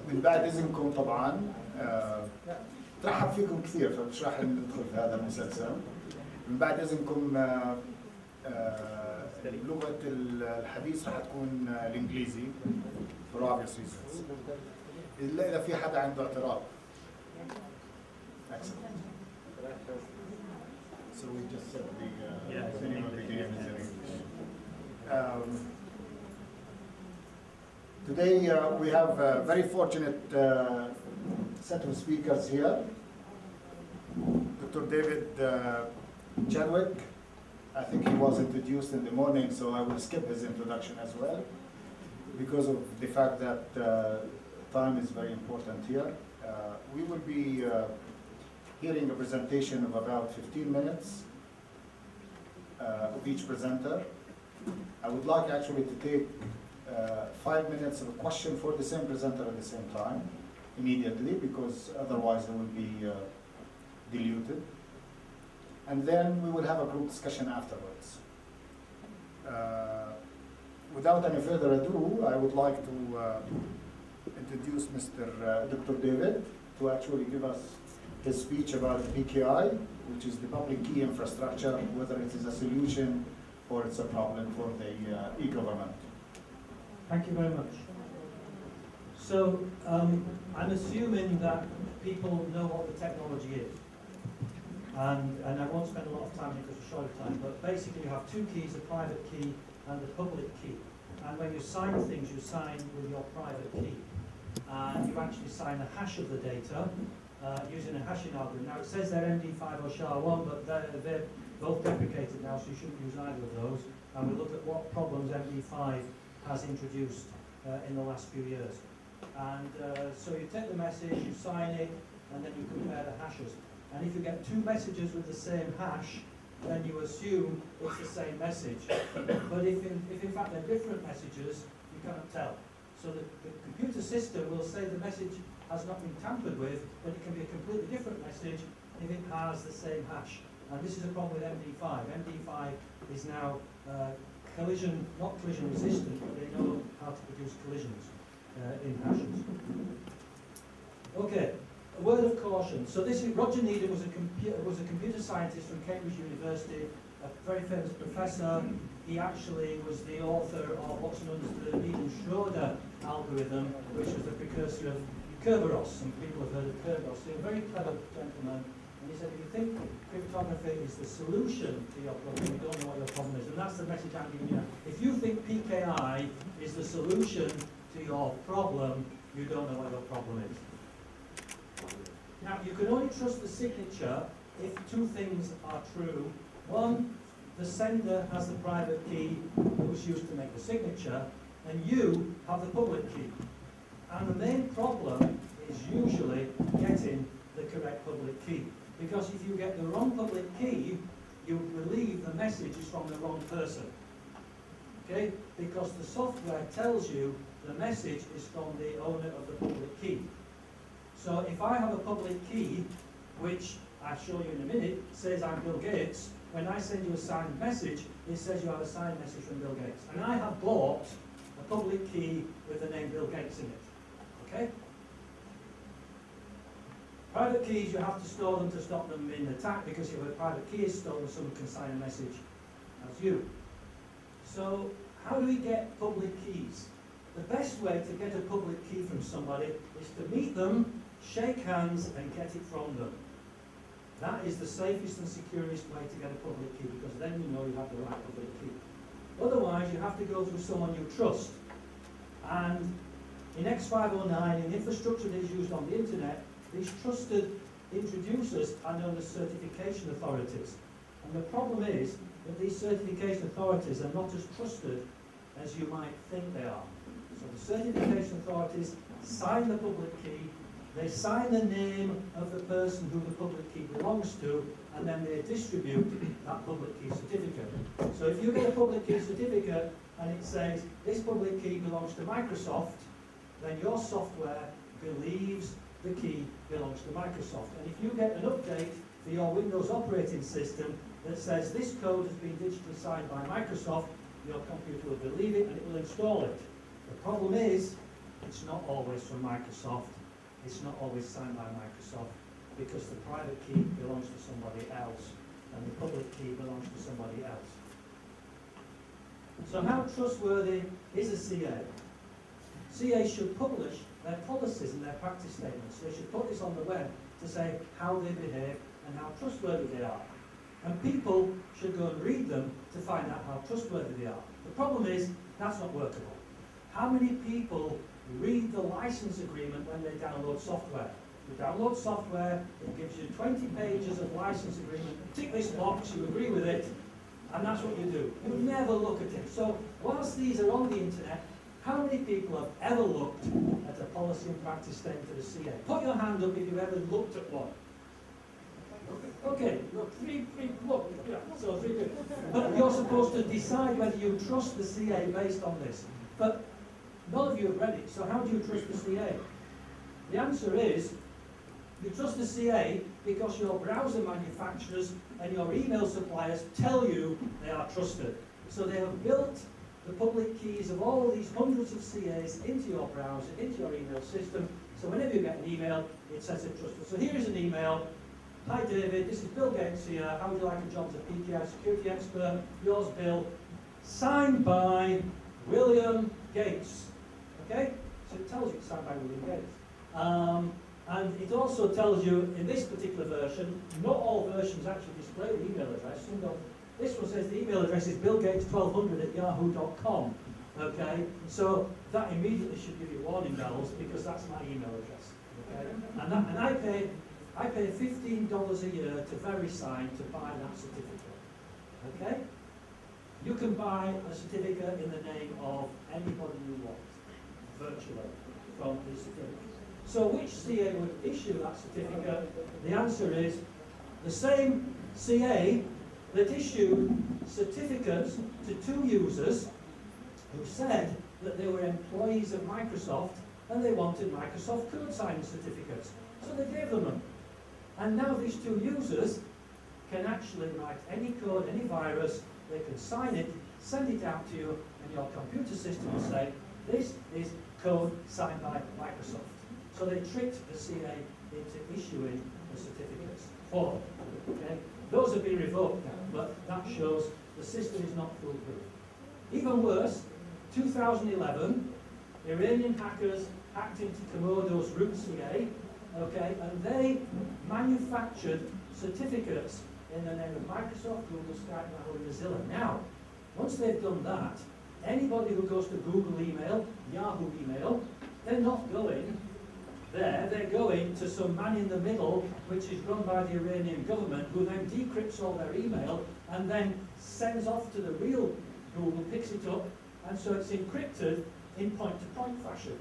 من بعد إذنكم طبعا ترحب فيكم كثير، فمش راح ندخل في هذا المسلسل. من بعد إذنكم لغة الحديث راح تكون الإنجليزي for obvious reasons. إلا إذا في حدا عنده اعتراض. Excellent. So we just said the name of the game is in English. Today we have a very fortunate set of speakers here. Dr. David Chadwick. I think he was introduced in the morning, so I will skip his introduction as well, because of the fact that time is very important here. We will be hearing a presentation of about 15 minutes of each presenter. I would like actually to take 5 minutes of a question for the same presenter at the same time, immediately, because otherwise it will be diluted. And then we will have a group discussion afterwards. Without any further ado, I would like to introduce Dr. David to actually give us his speech about the PKI, which is the public key infrastructure, whether it is a solution or it's a problem for the e-government. Thank you very much. So I'm assuming that people know what the technology is. And I won't spend a lot of time because we're short of time, but basically you have two keys, a private key and a public key. And when you sign things, you sign with your private key. And you actually sign a hash of the data using a hashing algorithm. Now it says they're MD5 or SHA-1, but they're both deprecated now, so you shouldn't use either of those. And we'll look at what problems MD5 has introduced in the last few years. And so you take the message, you sign it, and then you compare the hashes. And if you get two messages with the same hash, then you assume it's the same message. But if in fact they're different messages, you cannot tell. So the computer system will say the message has not been tampered with, but it can be a completely different message if it has the same hash. And this is a problem with MD5. MD5 is now not collision resistant, but they know how to produce collisions in hashes. Okay. A word of caution. So this is Roger Needham was a computer scientist from Cambridge University, a very famous professor. He actually was the author of what's known as the Needham-Schroeder algorithm, which was the precursor of Kerberos. Some people have heard of Kerberos. He's a very clever gentleman. And he said, if you think cryptography is the solution to your problem, you don't know what your problem is. And that's the message I'm giving you. If you think PKI is the solution to your problem, you don't know what your problem is. Now, you can only trust the signature if two things are true. One, the sender has the private key that was used to make the signature, and you have the public key. And the main problem is usually getting the correct public key. Because if you get the wrong public key, you believe the message is from the wrong person. Okay? Because the software tells you the message is from the owner of the public key. So if I have a public key, which I'll show you in a minute, says I'm Bill Gates, when I send you a signed message, it says you have a signed message from Bill Gates. And I have bought a public key with the name Bill Gates in it. Okay? Private keys, you have to store them to stop them in attack, because if a private key is stolen, someone can sign a message as you. So how do we get public keys? The best way to get a public key from somebody is to meet them, shake hands, and get it from them. That is the safest and securest way to get a public key, because then you know you have the right public key. Otherwise, you have to go through someone you trust. And in X509, in the infrastructure that is used on the internet, these trusted introducers are known as certification authorities. And the problem is that these certification authorities are not as trusted as you might think they are. So the certification authorities sign the public key, they sign the name of the person who the public key belongs to, and then they distribute that public key certificate. So if you get a public key certificate and it says, this public key belongs to Microsoft, then your software believes the key belongs to Microsoft. And if you get an update for your Windows operating system that says this code has been digitally signed by Microsoft, your computer will believe it and it will install it. The problem is, it's not always from Microsoft, it's not always signed by Microsoft, because the private key belongs to somebody else, and the public key belongs to somebody else. So how trustworthy is a CA? CA should publish their policies and their practice statements. They should put this on the web to say how they behave and how trustworthy they are. And people should go and read them to find out how trustworthy they are. The problem is, that's not workable. How many people read the license agreement when they download software? You download software, it gives you 20 pages of license agreement, tick this box, you agree with it, and that's what you do. You never look at it. So whilst these are on the internet, how many people have ever looked at a policy and practice statement of the CA? Put your hand up if you've ever looked at one. Okay, look, look, yeah, so 3 people. But you're supposed to decide whether you trust the CA based on this. But none of you have read it, so how do you trust the CA? The answer is, you trust the CA because your browser manufacturers and your email suppliers tell you they are trusted. So they have built the public keys of all these hundreds of CAs into your browser, into your email system, so whenever you get an email, it says it's trusted. So here is an email. Hi David, this is Bill Gates here. How would you like a job as a PKI security expert? Yours, Bill. Signed by William Gates. Okay? So it tells you it's signed by William Gates. And it also tells you, in this particular version, not all versions actually display the email address. Some don't. This one says the email address is billgates1200@yahoo.com. Okay? So that immediately should give you warning bells because that's my email address. Okay? And I pay $15 a year to VeriSign to buy that certificate. Okay? You can buy a certificate in the name of anybody you want, virtually, from the certificate. So which CA would issue that certificate? The answer is the same CA that issued certificates to 2 users who said that they were employees of Microsoft and they wanted Microsoft code signing certificates. So they gave them. And now these 2 users can actually write any code, any virus, they can sign it, send it out to you, and your computer system will say, this is code signed by Microsoft. So they tricked the CA into issuing the certificates for them. Okay? Those have been revoked now, but that shows the system is not foolproof. Even worse, 2011, Iranian hackers hacked into Komodo's root CA, okay, and they manufactured certificates in the name of Microsoft, Google, Skype, Yahoo, and Mozilla. Now, once they've done that, anybody who goes to Google email, Yahoo email, they're not going there, they're going to some man in the middle, which is run by the Iranian government, who then decrypts all their email and then sends off to the real Google, picks it up, and so it's encrypted in point-to-point fashion.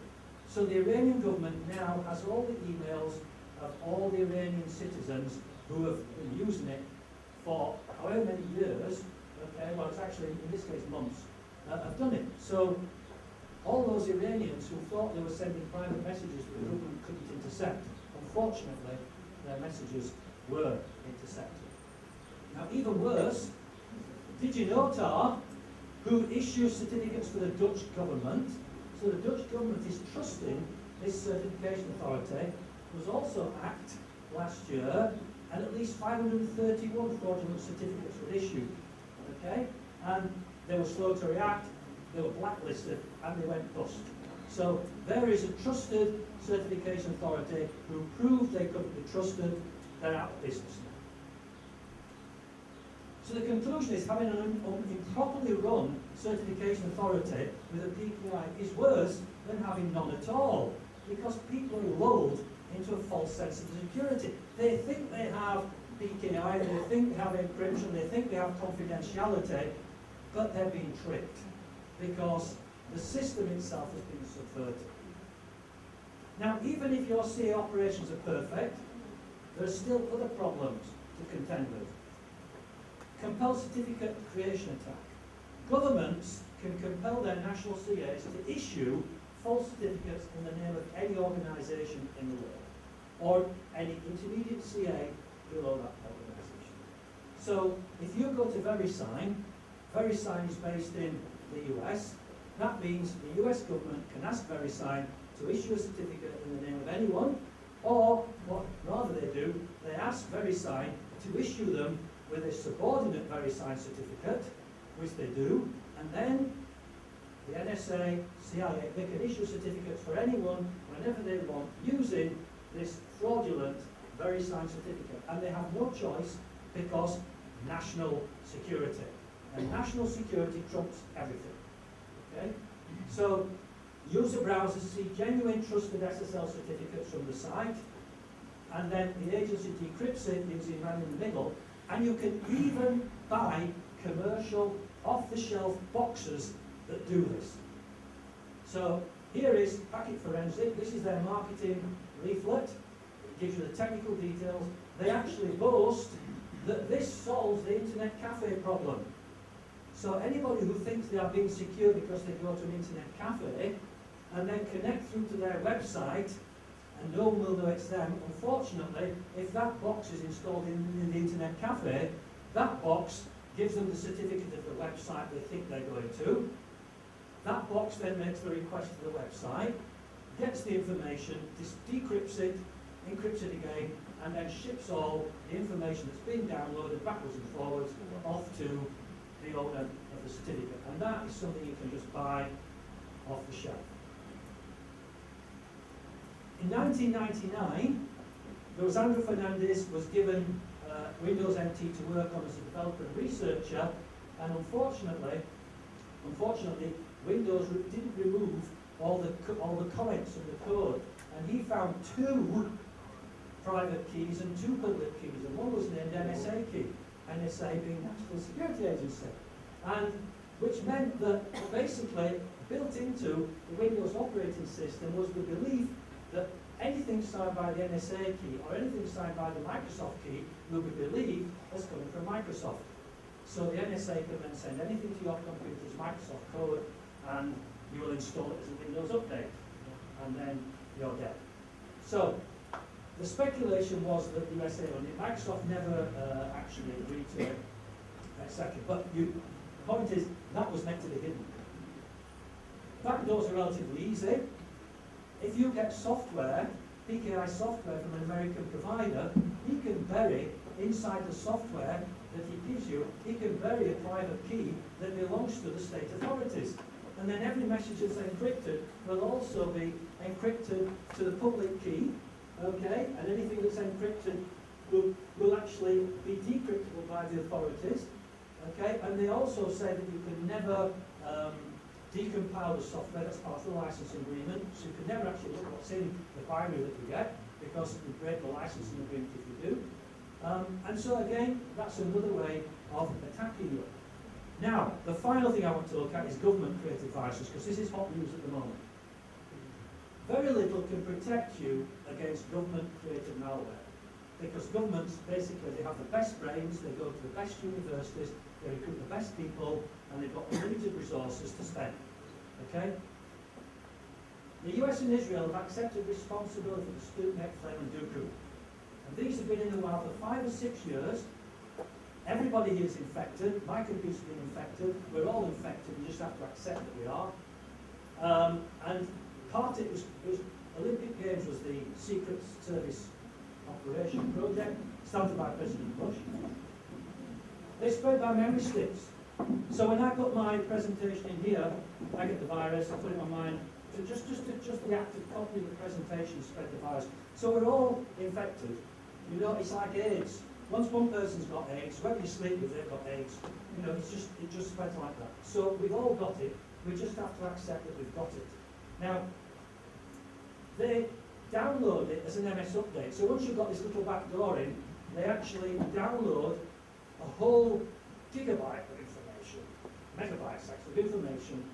So the Iranian government now has all the emails of all the Iranian citizens who have been using it for however many years, okay, well it's actually, in this case, months, have done it. So all those Iranians who thought they were sending private messages that the government couldn't intercept, unfortunately, their messages were intercepted. Now, even worse, did you know, Tar, who issues certificates for the Dutch government? So the Dutch government is trusting this certification authority. There was also hacked last year, and at least 531 fraudulent certificates were issued. Okay? And they were slow to react, they were blacklisted, and they went bust. So there is a trusted certification authority who proved they couldn't be trusted, they're out of business now. So the conclusion is having an improperly run certification authority with a PKI is worse than having none at all, because people are lulled into a false sense of security. They think they have PKI, they think they have encryption, they think they have confidentiality, but they're being tricked because the system itself has been subverted. Now, even if your CA operations are perfect, there are still other problems to contend with. Compel certificate creation attack. Governments can compel their national CAs to issue false certificates in the name of any organisation in the world, or any intermediate CA below that organisation. So, if you go to VeriSign, VeriSign is based in the US, that means the US government can ask VeriSign, to issue a certificate in the name of anyone, or what rather they do, they ask VeriSign to issue them with a subordinate VeriSign certificate, which they do, and then the NSA, CIA, they can issue certificates for anyone whenever they want using this fraudulent VeriSign certificate. And they have no choice because national security. And national security trumps everything. Okay? So user browsers see genuine trusted SSL certificates from the site, and then the agency decrypts it using man in the middle, and you can even buy commercial off-the-shelf boxes that do this. So here is Packet Forensic. This is their marketing leaflet. It gives you the technical details. They actually boast that this solves the internet cafe problem. So anybody who thinks they are being secure because they go to an internet cafe and then connect through to their website and no one will know it's them, unfortunately, if that box is installed in the internet cafe, that box gives them the certificate of the website they think they're going to. That box then makes the request to the website, gets the information, decrypts it, encrypts it again, and then ships all the information that's been downloaded backwards and forwards off to the owner of the certificate. And that is something you can just buy off the shelf. In 1999, Rosandro Fernandez was given Windows NT to work on as a developer and researcher, and unfortunately, Windows didn't remove all the comments of the code, and he found 2 private keys and 2 public keys, and one was named NSA key, NSA being National Security Agency, and which meant that basically built into the Windows operating system was the belief that anything signed by the NSA key or anything signed by the Microsoft key will be believed as coming from Microsoft. So the NSA can then send anything to your computer as Microsoft code, and you will install it as a Windows update, and then you're dead. So the speculation was that the USA owned it. Microsoft never actually agreed to it, etc. But the point is, that was meant to be hidden. Backdoors are relatively easy. If you get software, PKI software from an American provider, he can bury inside the software that he gives you, he can bury a private key that belongs to the state authorities. And then every message that's encrypted will also be encrypted to the public key, okay? And anything that's encrypted will actually be decryptable by the authorities, okay? And they also say that you can never decompile the software, that's part of the licensing agreement, so you can never actually look what's in the binary that you get, because you break the licensing agreement if you do. And so again, that's another way of attacking you. Now, the final thing I want to look at is government-created viruses, because this is hot news at the moment. Very little can protect you against government-created malware, because governments, basically, they have the best brains, they go to the best universities, they recruit the best people, and they've got unlimited resources to spend. Okay? The US and Israel have accepted responsibility for Sputnik, Flame, and Dooku. And these have been in the wild for 5 or 6 years. Everybody here is infected. My computer's been infected. We're all infected. You just have to accept that we are. And part of it was Olympic Games was the Secret Service Operation Project, started by President Bush. They spread by memory sticks. So when I put my presentation in here, I get the virus, I put it on mine. So just the active copy of the presentation spread the virus. So we're all infected. You know, it's like AIDS. Once one person's got AIDS, whether you sleep with they've got AIDS, you know, it just spreads like that. So we've all got it. We just have to accept that we've got it. Now, they download it as an MS update. So once you've got this little back door in, they actually download a whole gigabyte of information, megabytes actually, of information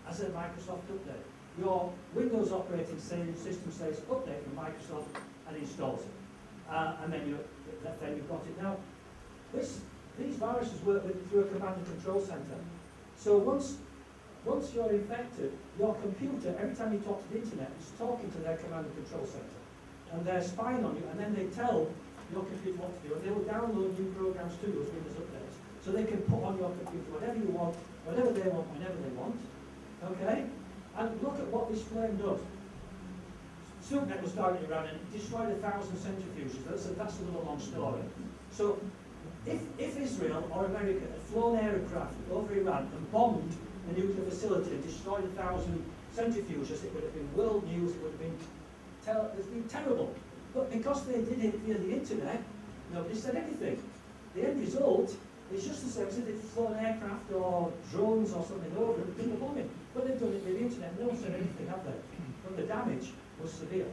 as a Microsoft update. Your Windows operating system says update from Microsoft and installs it. And then you've got it. Now, these viruses work through a command and control center. So once you're infected, your computer, every time you talk to the internet, is talking to their command and control center. And they're spying on you, and then they tell your computer what to do, and they will download new programs to those Windows updates. So they can put on your computer whatever you want, whatever they want, whenever they want. Okay? And look at what this flame does. Stuxnet was targeting Iran and destroyed 1,000 centrifuges. That's another long story. So if Israel or America had flown aircraft over Iran and bombed a nuclear facility and destroyed 1,000 centrifuges, it would have been world news, it would have been, terrible. But because they did it via the internet, nobody said anything. The end result is just the same as if they'd flown aircraft or drones or something over and did the bombing. But they've done it via the internet, no one said anything, have they? But the damage was severe.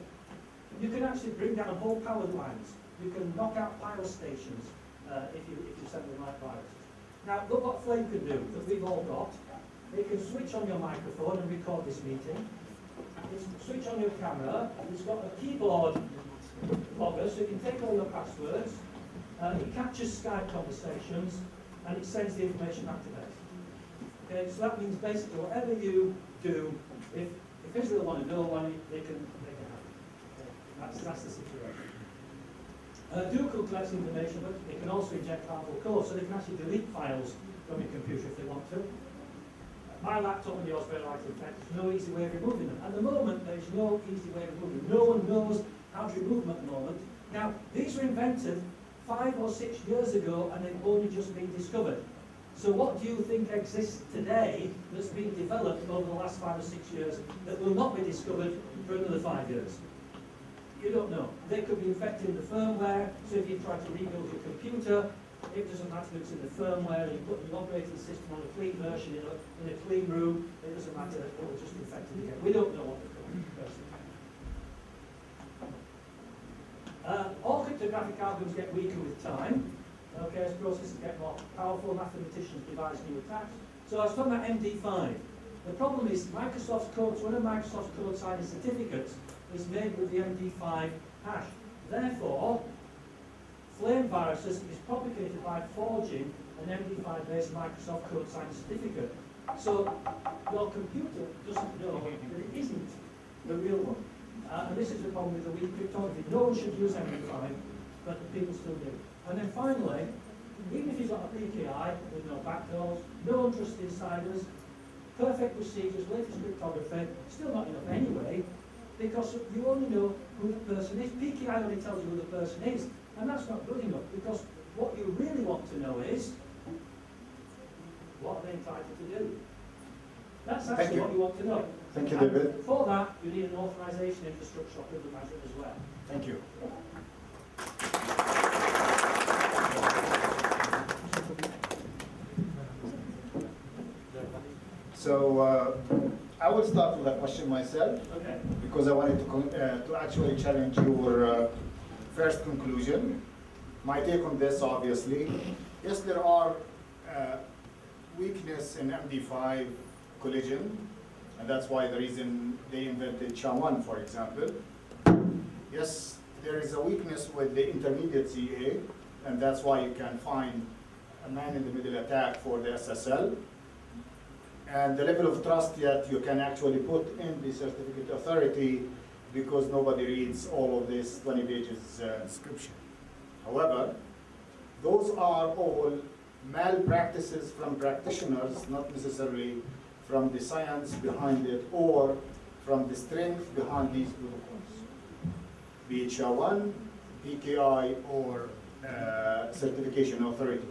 You can actually bring down whole power lines. You can knock out power stations if you send the right viruses. Now, look what Flame can do, that we've all got. It can switch on your microphone and record this meeting. It's switch on your camera. It's got a keyboard logger, so you can take all your passwords. It captures Skype conversations, and it sends the information back to base. Okay, so that means basically whatever you do, if Israel want to know one, they can have it. Okay, that's the situation. Google collects information, but it can also inject harmful code, so they can actually delete files from your computer if they want to. My laptop and yours very likely, in fact, there's no easy way of removing them. At the moment, there is no easy way of removing them. No one knows how to remove them at the moment. Now, these were invented 5 or 6 years ago, and they've only just been discovered. So what do you think exists today that's been developed over the last 5 or 6 years that will not be discovered for another 5 years? You don't know. They could be infected in the firmware, so if you try to rebuild your computer, it doesn't matter if it's in the firmware, you put the operating system on a clean version in a clean room, it doesn't matter, it will just infect it again. We don't know what they're called, basically. All cryptographic algorithms get weaker with time. Okay, as processes get more powerful, mathematicians devise new attacks. So I was talking about MD5. The problem is Microsoft's code, one of Microsoft's code signing certificates is made with the MD5 hash. Therefore, Flame viruses is propagated by forging an MD5-based Microsoft code signing certificate. So your computer doesn't know that it isn't the real one. And this is the problem with the weak cryptography. No one should use MD5, but people still do. And then finally, even if you've got a PKI with no backdoors, no untrusted insiders, perfect procedures, latest cryptography, still not enough anyway, because you only know who the person is. PKI only tells you who the person is, and that's not good enough, because what you really want to know is what are they entitled to do. That's actually what you want to know. Thank you, David. For that, you need an authorization infrastructure of privilege management as well. Thank you. So I will start with a question myself, okay, because I wanted to actually challenge your first conclusion. My take on this, obviously, yes, there are weakness in MD5 collision, and that's why the reason they invented SHA-1, for example. Yes, there is a weakness with the intermediate CA, and that's why you can find a man-in-the-middle attack for the SSL. And the level of trust yet you can actually put in the certificate authority, because nobody reads all of this 20 pages description. However, those are all malpractices from practitioners, not necessarily from the science behind it or from the strength behind these protocols, be it SHA-1, PKI, or certification authority.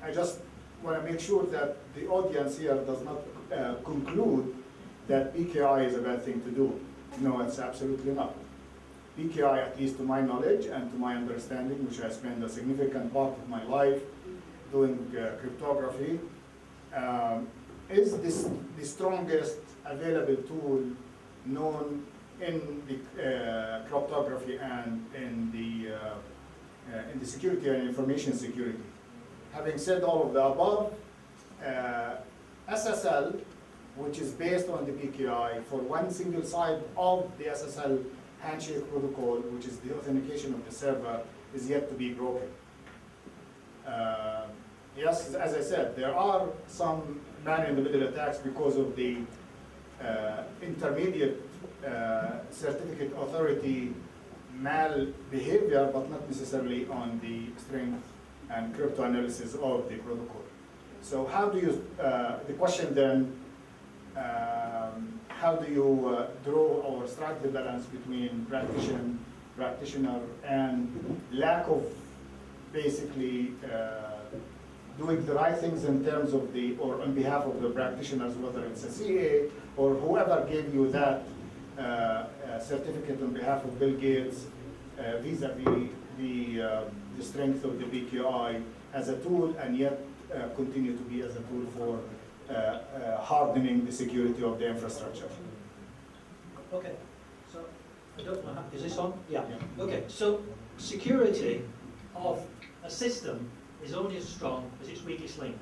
I just want to make sure that the audience here does not conclude that PKI is a bad thing to do. No, it's absolutely not. PKI, at least to my knowledge and to my understanding, which I spent a significant part of my life doing cryptography, is the strongest available tool known in the cryptography and in the security and information security. Having said all of the above, SSL, which is based on the PKI for one single side of the SSL handshake protocol, which is the authentication of the server, is yet to be broken. Yes, as I said, there are some man-in-the-middle attacks because of the intermediate certificate authority mal behavior, but not necessarily on the strength and crypto analysis of the protocol. So how do you, the question then, how do you draw or strike the balance between practitioner and lack of basically doing the right things in terms of the, or on behalf of the practitioners, whether it's a CA or whoever gave you that certificate on behalf of Bill Gates, vis-a-vis the strength of the PKI as a tool, and yet continue to be as a tool for hardening the security of the infrastructure. Okay, so I don't know, is this on? Yeah. Okay, so security of a system is only as strong as its weakest link.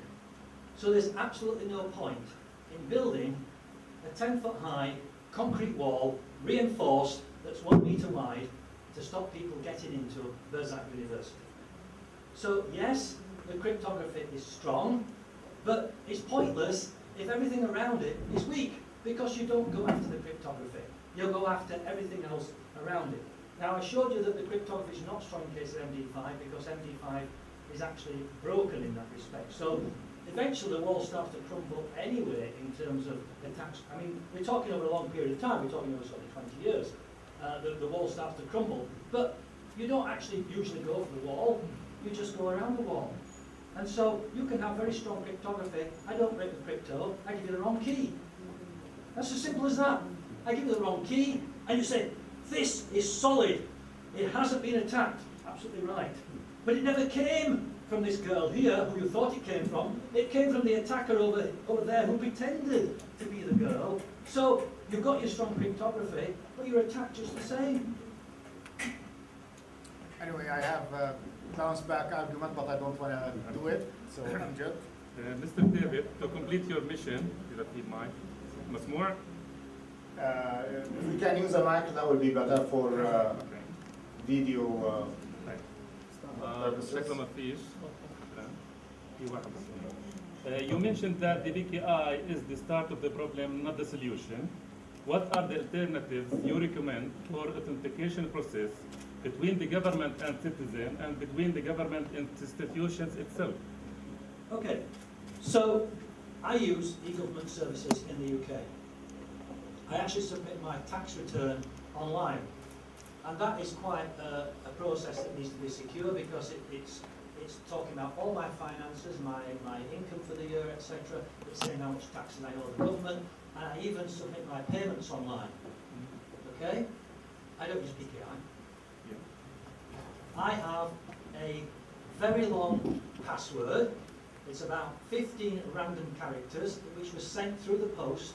So there's absolutely no point in building a 10-foot high concrete wall, reinforced, that's 1 meter wide, to stop people getting into Berzak University. So yes, the cryptography is strong, but it's pointless if everything around it is weak, because you don't go after the cryptography. You'll go after everything else around it. Now I showed you that the cryptography is not strong in case of MD5, because MD5 is actually broken in that respect. So eventually the wall starts to crumble anyway in terms of attacks. I mean, we're talking over a long period of time, we're talking over sort of 20 years. The wall starts to crumble, but you don't actually usually go for the wall, you just go around the wall. And so you can have very strong cryptography. I don't break the crypto, I give you the wrong key. That's as simple as that. I give you the wrong key, and you say, this is solid, it hasn't been attacked. Absolutely right. But it never came from this girl here, who you thought it came from. It came from the attacker over there, who pretended to be the girl. So you've got your strong cryptography, but you're attacked just the same. Anyway, I have a bounce back argument, but I don't want to do it, so I'm good. Mr. David, to complete your mission, you repeat mic once more. If we can use a mic, that would be better for video purposes. You mentioned that the PKI is the start of the problem, not the solution. What are the alternatives you recommend for authentication process between the government and citizen, and between the government and institutions itself? Okay, so I use e-government services in the UK. I actually submit my tax return online, and that is quite a process that needs to be secure, because it's talking about all my finances, my income for the year, etc. It's saying how much taxes I owe the government, and I even submit my payments online. Okay? I don't use PKI. I have a very long password. It's about 15 random characters, which was sent through the post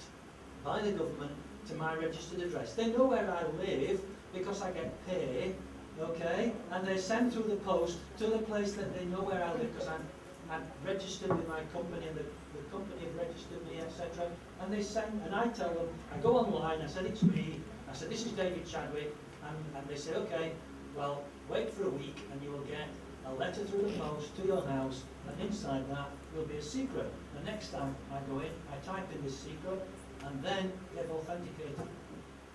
by the government to my registered address. They know where I live because I get paid, okay? And they send through the post to the place that they know where I live, because I'm registered with my company, and the company have registered me, etc. And they send, and I tell them, I go online, I said it's me, I said this is David Chadwick, and they say, okay, well, wait for a week and you will get a letter through the post to your house, and inside that will be a secret. The next time I go in, I type in this secret, and then get authenticated.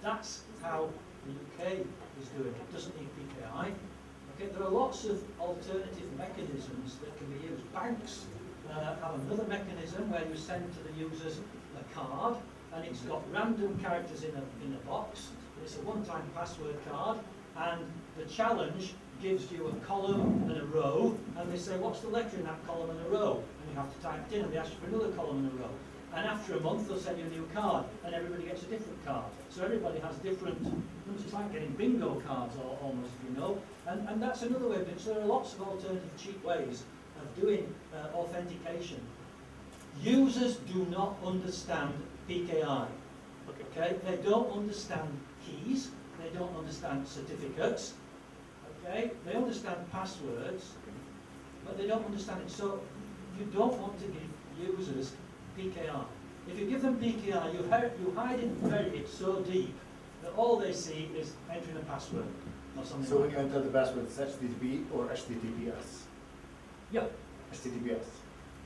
That's how the UK is doing it. It doesn't need PKI. Okay, there are lots of alternative mechanisms that can be used. Banks have another mechanism where you send to the users a card, and it's got random characters in a box. It's a one-time password card, and the challenge gives you a column and a row, and they say, what's the letter in that column and a row? And you have to type it in, and they ask you for another column and a row. And after a month, they'll send you a new card, and everybody gets a different card. So everybody has different, it's like getting bingo cards almost, you know. And that's another way of doing it. So there are lots of alternative cheap ways of doing authentication. Users do not understand PKI. Okay? They don't understand keys, they don't understand certificates. Okay? They understand passwords, but they don't understand it. So you don't want to give users PKI. If you give them PKI, you hide it and bury it so deep that all they see is entering a password or something. So like when you enter the password, it's HTTP or HTTPS? Yeah. HTTPS.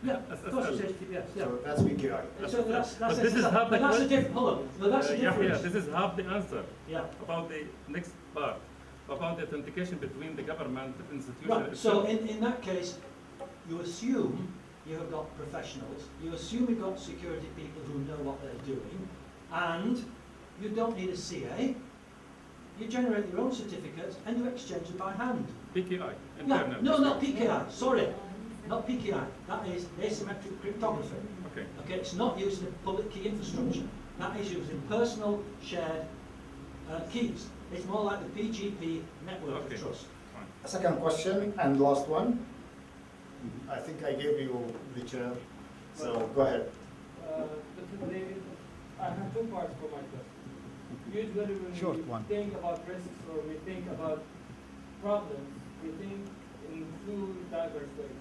Yeah, of course it's HTTPS. Yeah. So that's PKI. So that's this is half the that's a different. Hold on. No, that's a difference. This is half the answer. Yeah. About the next part, about the authentication between the government and institution. Right. So in that case, you assume you have got professionals. You assume you've got security people who know what they're doing, And you don't need a CA. You generate your own certificates and you exchange them by hand. PKI. Yeah, no, not PKI. Sorry, not PKI. That is asymmetric cryptography. Okay. Okay, it's not using public key infrastructure. That is using personal shared keys. It's more like the PGP network of trust. A second question and last one. I think I gave you the chair, so go ahead. Dr. David, I have two parts for my question. Usually when we think about risks or we think about problems, we think in two diverse ways.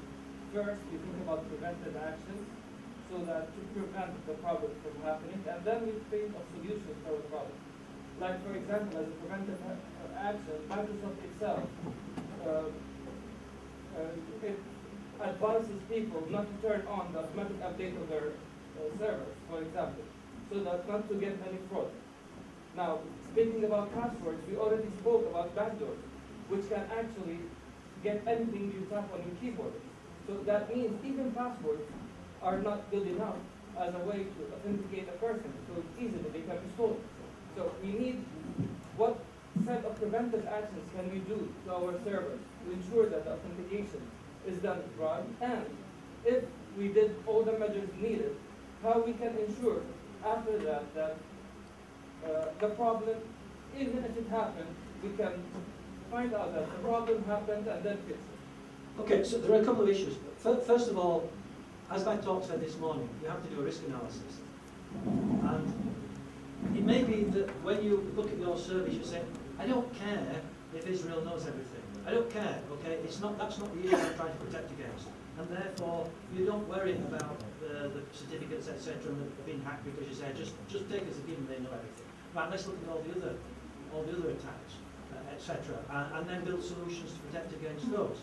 First, we think about preventive actions, so that to prevent the problem from happening, and then we think of solutions for the problem. Like, for example, as a preventive action, Microsoft itself it advises people not to turn on the automatic update of their servers, for example, so that not to get any fraud. Now, speaking about passwords, we already spoke about backdoors, which can actually get anything you tap on your keyboard. So that means even passwords are not good enough as a way to authenticate a person, so easily they can be stolen. So we need, what set of preventive actions can we do to our servers to ensure that the authentication is done right? And if we did all the measures needed, how we can ensure after that that the problem, even if it happened, we can find out that the problem happened and then fix it. Okay, so there are a couple of issues. First of all, as my talk said this morning, you have to do a risk analysis. And it may be that when you look at your service, you say, I don't care if Israel knows everything. I don't care, okay? That's not the issue I'm trying to protect against. And therefore, you don't worry about the certificates, etc., being hacked because you say, just take as a given they know everything. Right, let's look at all the other attacks, etc., and then build solutions to protect against those.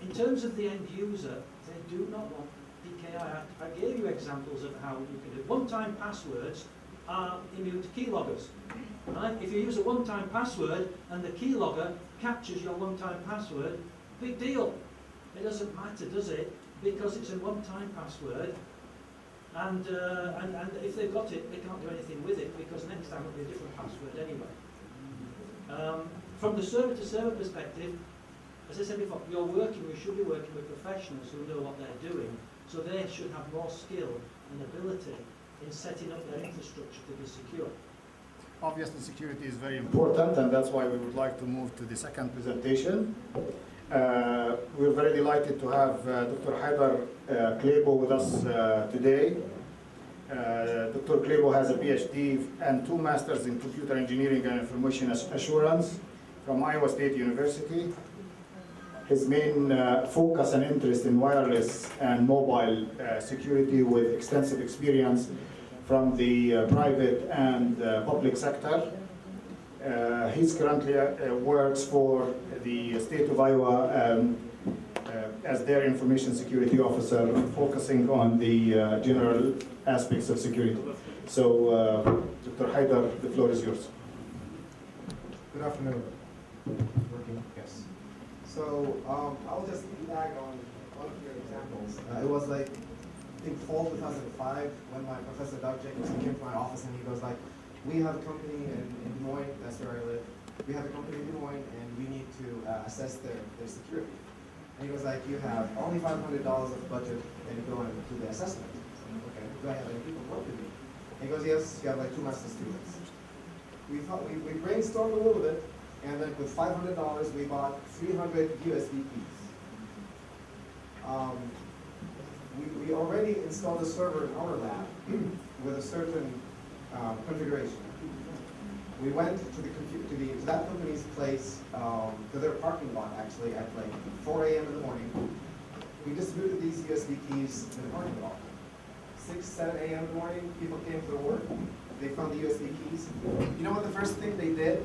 In terms of the end user, they do not want PKI. I gave you examples of how you can do it. One-time passwords are immune to keyloggers. Right? If you use a one-time password and the keylogger captures your one-time password, big deal. It doesn't matter, does it? Because it's a one-time password, and if they've got it, they can't do anything with it because next time it'll be a different password anyway. From the server-to-server perspective, as I said before, we should be working with professionals who know what they're doing, so they should have more skill and ability in setting up their infrastructure to be secure. Obviously, security is very important, and that's why we would like to move to the second presentation. We're very delighted to have Dr. Hyder Qlaibo with us today. Dr. Qlaibo has a PhD and 2 masters in computer engineering and information assurance from Iowa State University. His main focus and interest in wireless and mobile security, with extensive experience from the private and public sector. He's currently works for the state of Iowa as their information security officer, focusing on the general aspects of security. So, Dr. Hyder, the floor is yours. Good afternoon. Working? Yes. So, I'll just lag on one of your examples. It was like, I think fall 2005, when my professor, Doug Jacobs, came to my office and he goes like, we have a company in Des Moines, that's where I live. We have a company in Des Moines and we need to assess their security. And he goes like, you have only $500 of budget and you go and do the assessment. Okay, do I have any people work with me? And he goes, yes, you have like 2 master students. We brainstormed a little bit, and then with $500 we bought 300 USB keys. We already installed a server in our lab with a certain configuration. We went to that company's place, to their parking lot actually, at like 4 a.m. in the morning. We distributed these USB keys in the parking lot. 6, 7 a.m. in the morning, people came to their work. They found the USB keys. You know what the first thing they did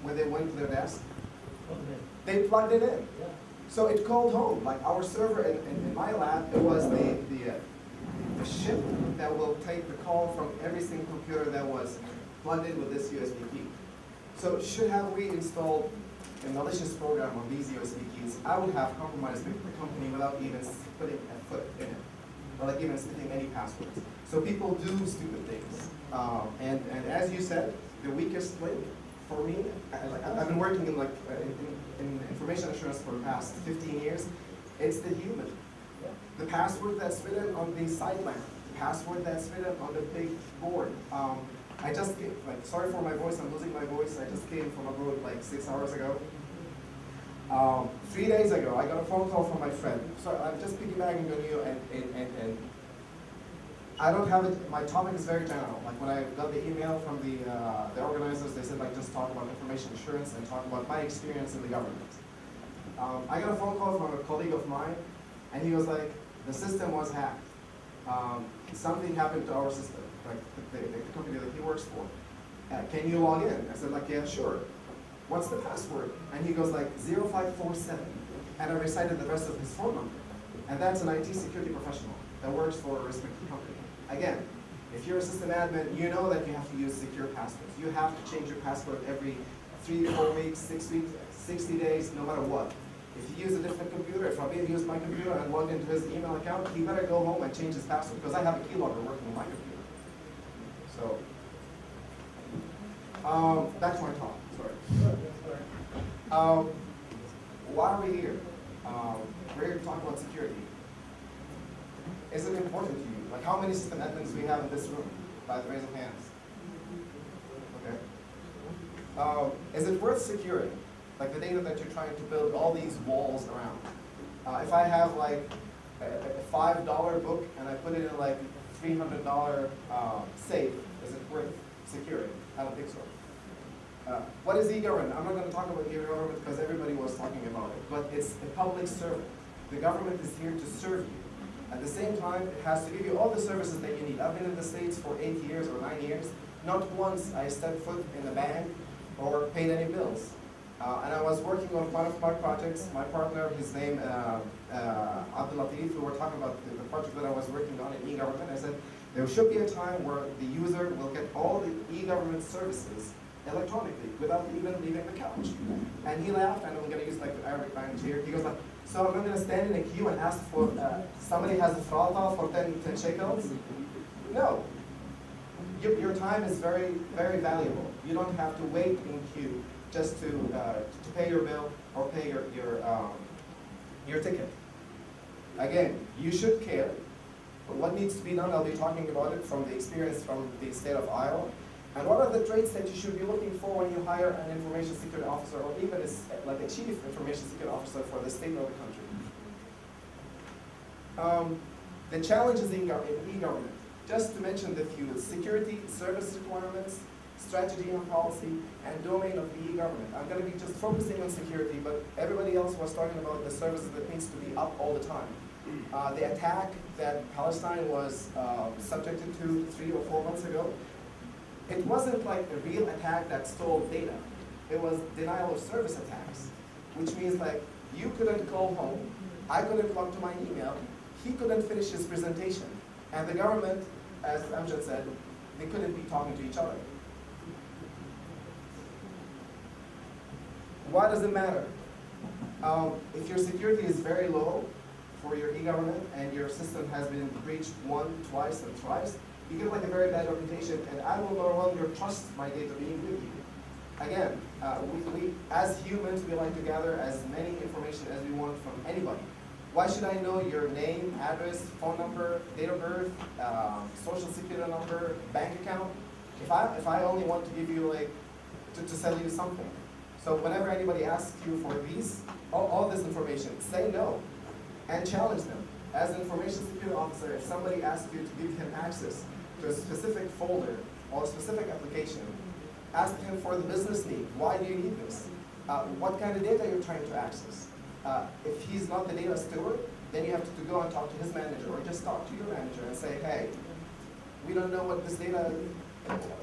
when they went to their desk? They plugged it in. So it called home. Like our server in my lab, it was the ship that will take the call from every single computer that was plugged in with this USB key. So should have we installed a malicious program on these USB keys, I would have compromised the company without even putting a foot in it, or like even sticking any passwords. So people do stupid things. And as you said, the weakest link for me, I've been working in in information assurance for the past 15 years. It's the human. The password that's written on the sideline, the password that's written on the big board. I just came, sorry for my voice, I'm losing my voice. I just came from abroad 6 hours ago. 3 days ago, I got a phone call from my friend. So I'm just piggybacking on you, and I don't have it. My topic is very general. When I got the email from the organizers, they said just talk about information assurance and talk about my experience in the government. I got a phone call from a colleague of mine, and he was like, the system was hacked. Something happened to our system, the company that he works for. Can you log in? I said yeah, sure. What's the password? And he goes 0547. And I recited the rest of his phone number. And that's an IT security professional that works for a respected company. Again, if you're a system admin, you know that you have to use secure passwords. You have to change your password every 3 to 4 weeks, 6 weeks, 60 days, no matter what. If you use a different computer, if Rabia used my computer and logged into his email account, he better go home and change his password, because I have a keylogger working on my computer. So, back to my talk, sorry. Why are we here? We're here to talk about security. Is it important to you? How many system admins do we have in this room? By the raise of hands. Okay. Is it worth securing? The data that you're trying to build all these walls around. If I have a $5 book and I put it in $300 safe, is it worth securing? I don't think so. What is e-government? I'm not going to talk about e-government because everybody was talking about it, but it's a public servant. The government is here to serve you. At the same time, it has to give you all the services that you need. I've been in the States for 8 years or 9 years. Not once I stepped foot in a bank or paid any bills. And I was working on one of my projects. My partner, his name Abdul Latif, we were talking about the project that I was working on in e-government. I said, there should be a time where the user will get all the e-government services electronically without even leaving the couch. And he laughed, and I'm going to use the Arabic language here. He goes so I'm not going to stand in a queue and ask for, somebody has a frata for 10 shekels? No. Your time is very, very valuable. You don't have to wait in queue just to pay your bill or pay your ticket. Again, you should care. But what needs to be done, I'll be talking about it from the experience from the state of Iowa. And what are the traits that you should be looking for when you hire an information security officer, or even a chief information security officer for the state or the country? The challenges in e-government. Just to mention the few: security, service requirements, strategy and policy, and domain of the e-government. I'm going to be just focusing on security, but everybody else was talking about the services that needs to be up all the time. The attack that Palestine was subjected to 3 or 4 months ago, it wasn't a real attack that stole data. It was denial of service attacks, which means you couldn't go home, I couldn't log to my email, he couldn't finish his presentation, and the government, as Amjad said, they couldn't be talking to each other. Why does it matter? If your security is very low for your e-government and your system has been breached 1, twice, and thrice, you get a very bad reputation, and I will no longer trust my data being with you. Again, we as humans, we like to gather as many information as we want from anybody. Why should I know your name, address, phone number, date of birth, social security number, bank account, if I only want to give you to sell you something? So whenever anybody asks you for these, all this information, say no and challenge them. As an information security officer, if somebody asks you to give him access to a specific folder or a specific application, ask him for the business need. Why do you need this? What kind of data you're trying to access? If he's not the data steward, then you have to go and talk to his manager, or just talk to your manager and say, hey, we don't know what this data,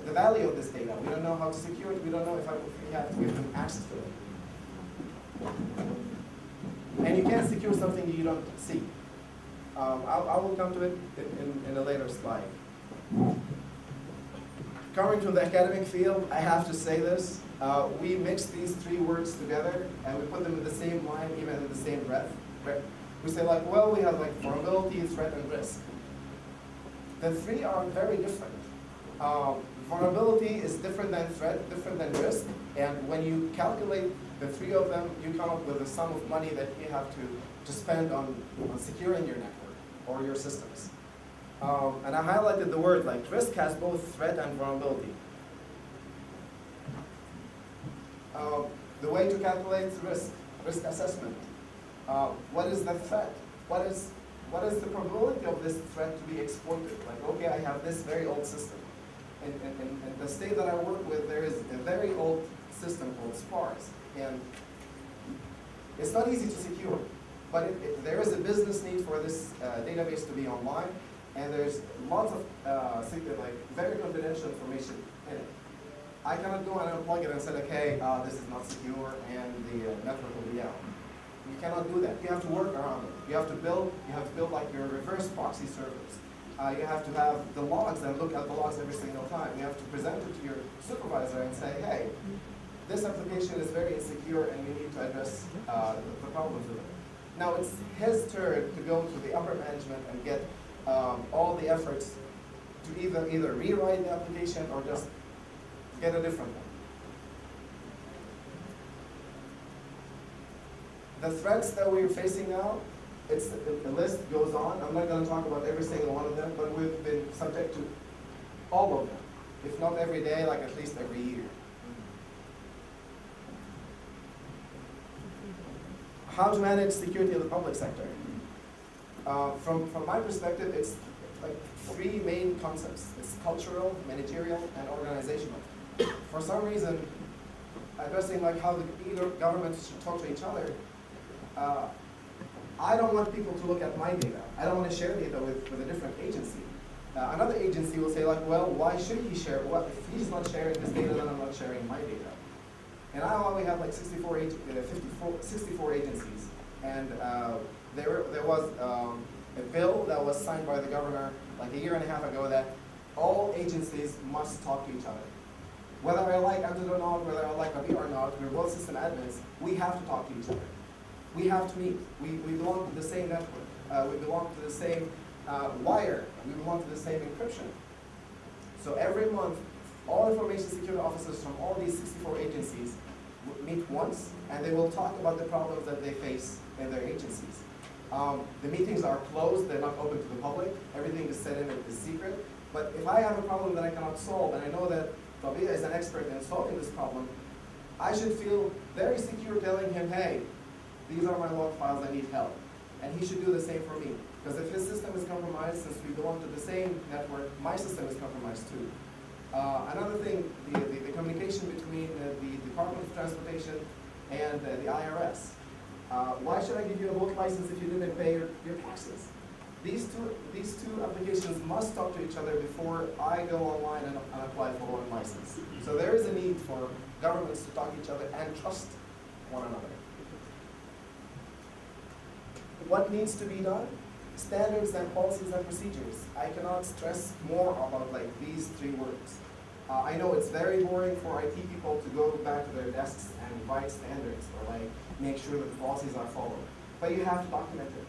the value of this data. We don't know how to secure it. We don't know if we have to give him access to it. And you can't secure something you don't see. I will come to it in a later slide. Coming to the academic field, I have to say this. We mix these 3 words together and we put them in the same line, even in the same breath. We say well, we have vulnerability, threat, and risk. The 3 are very different. Vulnerability is different than threat, different than risk, and when you calculate the three of them, you come up with a sum of money that you have to spend on securing your network or your systems. And I highlighted the word, like risk has both threat and vulnerability. The way to calculate risk assessment. What is the threat? What is the probability of this threat to be exploited? Like, okay, I have this very old system. In the state that I work with, there is a very old system called SPARS. And it's not easy to secure, but there is a business need for this database to be online, and there's lots of very confidential information in it. I cannot go and unplug it and say, okay, this is not secure, and the network will be down. You cannot do that. You have to work around it. You have to build like your reverse proxy servers. You have to have the logs and look at the logs every single time. You have to present it to your supervisor and say, hey, this application is very insecure and we need to address the problems with it. Now it's his turn to go to the upper management and get all the efforts to either rewrite the application or just get a different one. The threats that we're facing now, the list goes on. I'm not going to talk about every single one of them, but we've been subject to all of them, if not every day, like at least every year. How to manage security in the public sector? From my perspective, it's like three main concepts. It's cultural, managerial, and organizational. For some reason, addressing like how the governments should talk to each other, I don't want people to look at my data. I don't want to share data with a different agency. Another agency will say like, well, why should he share? Well, if he's not sharing his data, then I'm not sharing my data. And I only have like 64 agencies. And there was a bill that was signed by the governor like a year and a half ago that all agencies must talk to each other. Whether I like Abdul or not, whether I like Rabi or not, we're both system admins, we have to talk to each other. We have to meet. We belong to the same network. We belong to the same wire. We belong to the same encryption. So every month, all information security officers from all these 64 agencies meet once, and they will talk about the problems that they face in their agencies. The meetings are closed. They're not open to the public. Everything is set in as secret. But if I have a problem that I cannot solve, and I know that Rabia is an expert in solving this problem, I should feel very secure telling him, hey, these are my log files, I need help. And he should do the same for me. Because if his system is compromised, since we belong to the same network, my system is compromised too. Another thing, the communication between the Department of Transportation and the IRS. Why should I give you a boat license if you didn't pay your taxes? These two applications must talk to each other before I go online and apply for one license. So there is a need for governments to talk to each other and trust one another. What needs to be done? Standards and policies and procedures. I cannot stress more about like these three words. I know it's very boring for IT people to go back to their desks and write standards or like make sure that the policies are followed. But you have to document it.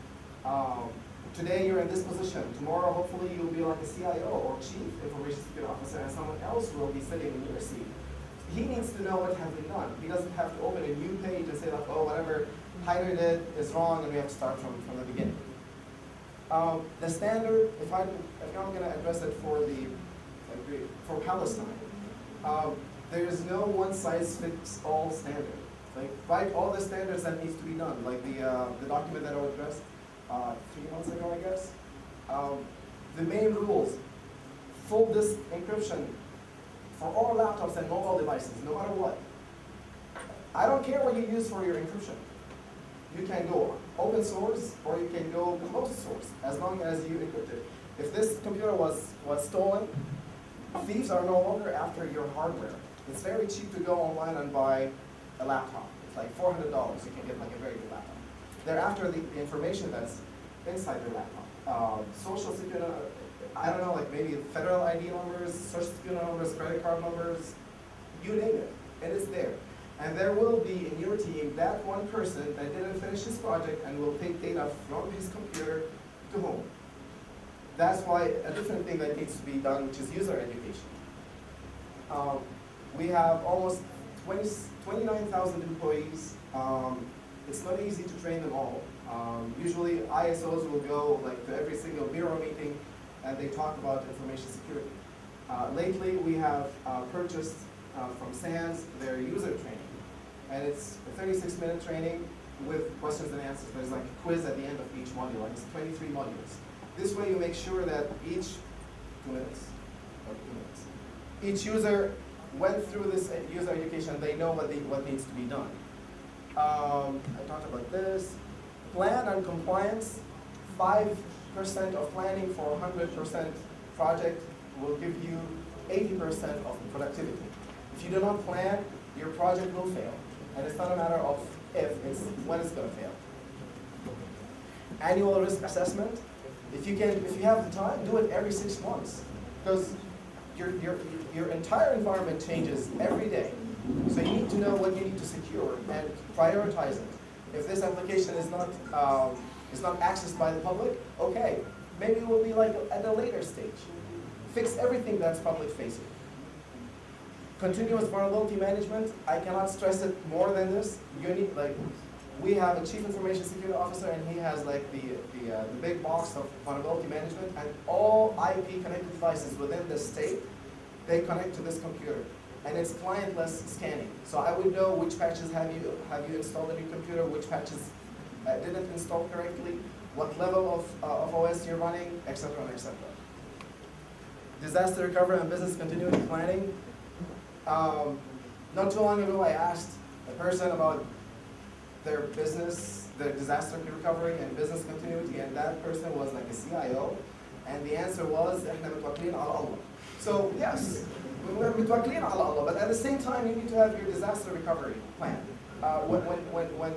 Today you're in this position. Tomorrow hopefully you'll be like a CIO or Chief Information Security Officer and someone else will be sitting in your seat. He needs to know what has been done. He doesn't have to open a new page and say like, oh, whatever Hyder did is wrong and we have to start from the beginning. The standard, if I'm going to address it for Palestine, there is no one-size-fits-all standard. Like, write all the standards that needs to be done, like the document that I addressed 3 months ago, I guess. The main rules, full disk encryption for all laptops and mobile devices, no matter what. I don't care what you use for your encryption. You can go open source or you can go closed source as long as you encrypt it. If this computer was stolen, thieves are no longer after your hardware. It's very cheap to go online and buy a laptop. It's like $400. You can get like a very good laptop. They're after the information that's inside your laptop. Social security, I don't know, like maybe federal ID numbers, social security numbers, credit card numbers, you name it, and it's there. And there will be in your team that one person that didn't finish his project and will take data from his computer to home. That's why a different thing that needs to be done, which is user education. We have almost 29,000 employees. It's not easy to train them all. Usually ISOs will go like to every single bureau meeting and they talk about information security. Lately we have purchased from SANS their user training. And it's a 36-minute training with questions and answers. There's like a quiz at the end of each module, like it's 23 modules. This way you make sure that each 2 minutes, each user went through this user education, they know what needs to be done. I talked about this. Plan and compliance, 5% of planning for 100% project will give you 80% of productivity. If you do not plan, your project will fail. And it's not a matter of if, it's when it's going to fail. Annual risk assessment. If you have the time, do it every 6 months. Because your entire environment changes every day. So you need to know what you need to secure and prioritize it. If this application is not accessed by the public, okay, maybe it will be like at a later stage. Fix everything that's public facing. Continuous vulnerability management, I cannot stress it more than this. You need, like, we have a chief information security officer and he has like the big box of vulnerability management, and all IP connected devices within the state, they connect to this computer. And it's clientless scanning. So I would know which patches have you installed on your computer, which patches didn't install correctly, what level of OS you're running, etc., etc. Disaster recovery and business continuity planning. Not too long ago, I asked a person about their business, their disaster recovery and business continuity, and that person was like a CIO, and the answer was, "إحنا متوكلين على الله." So yes, we're متوكلين على الله, but at the same time, you need to have your disaster recovery plan. When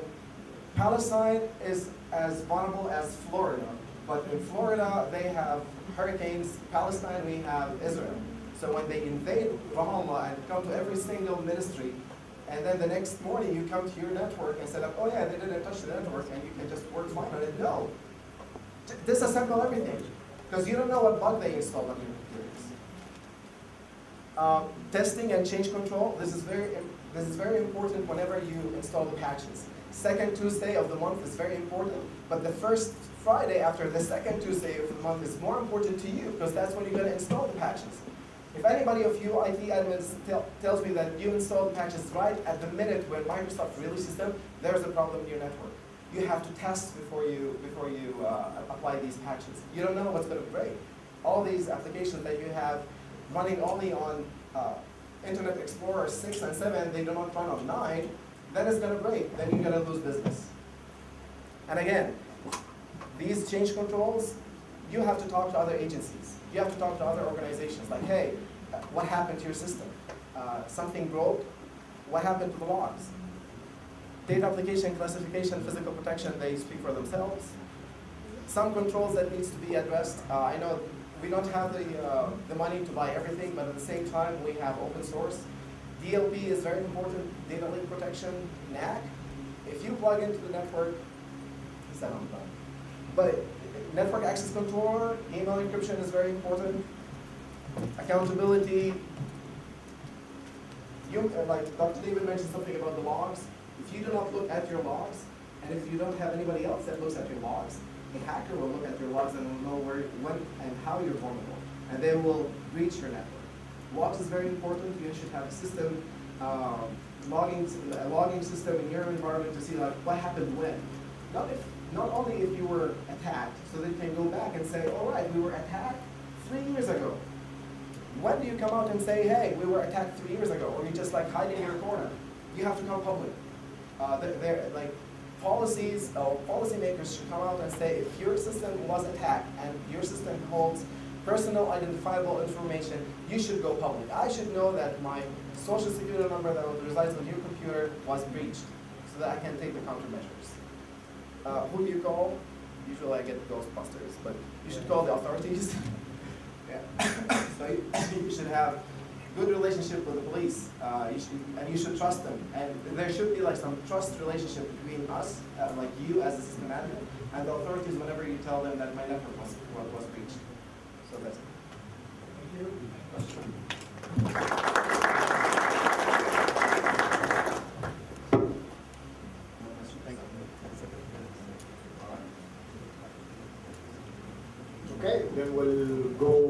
Palestine is as vulnerable as Florida, but in Florida they have hurricanes. Palestine, we have Israel. So when they invade Ramallah and come to every single ministry, and then the next morning you come to your network and say, oh yeah, they didn't touch the network and you can just work fine on it. No. Disassemble everything. Because you don't know what bug they installed on your computers. Testing and change control, this is very important whenever you install the patches. Second Tuesday of the month is very important, but the first Friday after the second Tuesday of the month is more important to you, because that's when you're going to install the patches. If anybody of you IT admins tells me that you installed patches right at the minute when Microsoft releases them, there's a problem in your network. You have to test before you apply these patches. You don't know what's going to break. All these applications that you have running only on Internet Explorer 6 and 7, they do not run on 9, then it's going to break. Then you're going to lose business. And again, these change controls, you have to talk to other agencies. You have to talk to other organizations, like, hey, what happened to your system? Something broke? What happened to the logs? Data application, classification, physical protection, they speak for themselves. Some controls that needs to be addressed. I know we don't have the money to buy everything, but at the same time, we have open source. DLP is very important, data link protection, NAC. If you plug into the network, is that on time? But network access controller, email encryption is very important. Accountability. Like Dr. David mentioned something about the logs. If you do not look at your logs, and if you don't have anybody else that looks at your logs, a hacker will look at your logs and will know where, when, and how you're vulnerable. And they will breach your network. Logs is very important. You should have a system, a logging system in your environment to see like what happened when. Not only if you were attacked, so they can go back and say, all right, we were attacked 3 years ago. When do you come out and say, hey, we were attacked 3 years ago, or you just like hiding in your corner? You have to come public. Like policies, policymakers should come out and say, if your system was attacked and your system holds personal identifiable information, you should go public. I should know that my social security number that resides on your computer was breached, so that I can take the countermeasures. Who do you call? Usually I get Ghostbusters, but you should call the authorities. Yeah. So you should have good relationship with the police, and you should trust them. And there should be like some trust relationship between us, like you as a system admin, and the authorities whenever you tell them that my network was breached. So that's it. Thank you. Question. Okay, then we'll go